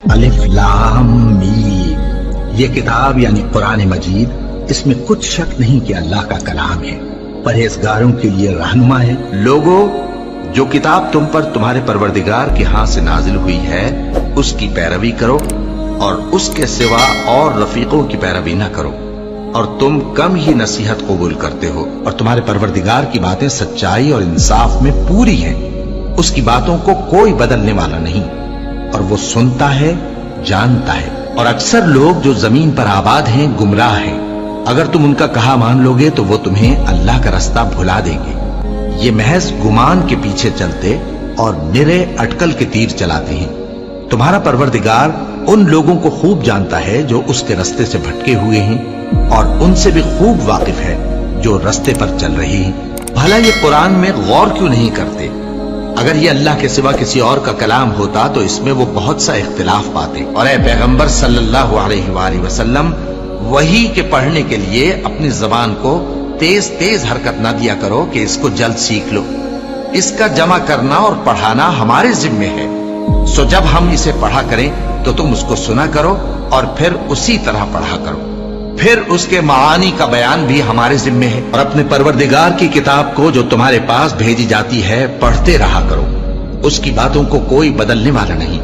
الف لام میم، یہ کتاب یعنی قرآن مجید، اس میں کچھ شک نہیں کہ اللہ کا کلام ہے، پرہیزگاروں کے لیے رہنما ہے۔ لوگو، جو کتاب تم پر تمہارے پروردگار کے ہاں سے نازل ہوئی ہے اس کی پیروی کرو اور اس کے سوا اور رفیقوں کی پیروی نہ کرو، اور تم کم ہی نصیحت قبول کرتے ہو، اور تمہارے پروردگار کی باتیں سچائی اور انصاف میں پوری ہیں، اس کی باتوں کو کوئی بدلنے والا نہیں، اور وہ سنتا ہے، جانتا ہے۔ اور اکثر لوگ جو زمین پر آباد ہیں گمراہ ہیں، اگر تم ان کا کہا مان لوگے تو وہ تمہیں اللہ کا رستہ بھلا دیں گے، یہ محض گمان کے پیچھے چلتے اور نرے اٹکل کے تیر چلاتے ہیں۔ تمہارا پروردگار ان لوگوں کو خوب جانتا ہے جو اس کے رستے سے بھٹکے ہوئے ہیں، اور ان سے بھی خوب واقف ہے جو رستے پر چل رہے ہیں۔ بھلا یہ قرآن میں غور کیوں نہیں کرتے؟ اگر یہ اللہ کے سوا کسی اور کا کلام ہوتا تو اس میں وہ بہت سا اختلاف پاتے۔ اور اے پیغمبر صلی اللہ علیہ وآلہ وسلم، وحی کے پڑھنے کے لیے اپنی زبان کو تیز تیز حرکت نہ دیا کرو کہ اس کو جلد سیکھ لو، اس کا جمع کرنا اور پڑھانا ہمارے ذمے ہے، سو جب ہم اسے پڑھا کریں تو تم اس کو سنا کرو اور پھر اسی طرح پڑھا کرو، پھر اس کے معانی کا بیان بھی ہمارے ذمے ہے۔ اور اپنے پروردگار کی کتاب کو جو تمہارے پاس بھیجی جاتی ہے پڑھتے رہا کرو، اس کی باتوں کو کوئی بدلنے والا نہیں،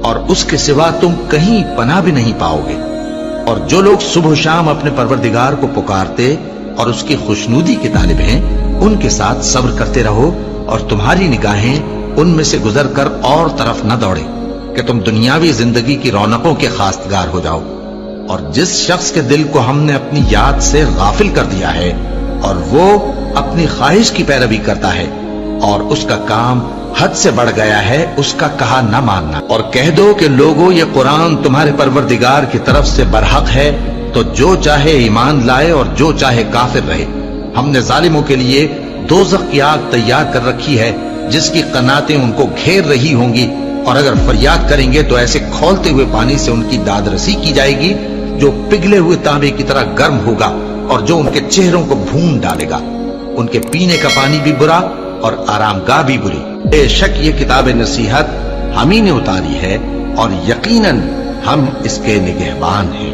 اور اس کے سوا تم کہیں پناہ بھی نہیں پاؤ گے۔ اور جو لوگ صبح و شام اپنے پروردگار کو پکارتے اور اس کی خوشنودی کے طالب ہیں، ان کے ساتھ صبر کرتے رہو، اور تمہاری نگاہیں ان میں سے گزر کر اور طرف نہ دوڑے کہ تم دنیاوی زندگی کی رونقوں کے خواستگار ہو جاؤ۔ اور جس شخص کے دل کو ہم نے اپنی یاد سے غافل کر دیا ہے اور وہ اپنی خواہش کی پیروی کرتا ہے اور اس کا کام حد سے بڑھ گیا ہے، اس کا کہا نہ ماننا، اور کہہ دو کہ لوگو یہ قرآن تمہارے پروردگار کی طرف سے برحق ہے، تو جو چاہے ایمان لائے اور جو چاہے کافر رہے۔ ہم نے ظالموں کے لیے دوزخ کی آگ تیار کر رکھی ہے جس کی قناتیں ان کو گھیر رہی ہوں گی، اور اگر فریاد کریں گے تو ایسے کھولتے ہوئے پانی سے ان کی داد رسی کی جائے گی جو پگھلے ہوئے تانبے کی طرح گرم ہوگا، اور جو ان کے چہروں کو بھون ڈالے گا۔ ان کے پینے کا پانی بھی برا اور آرام گاہ بھی بری۔ بے شک یہ کتاب نصیحت ہم ہی نے اتاری ہے، اور یقیناً ہم اس کے نگہبان ہیں۔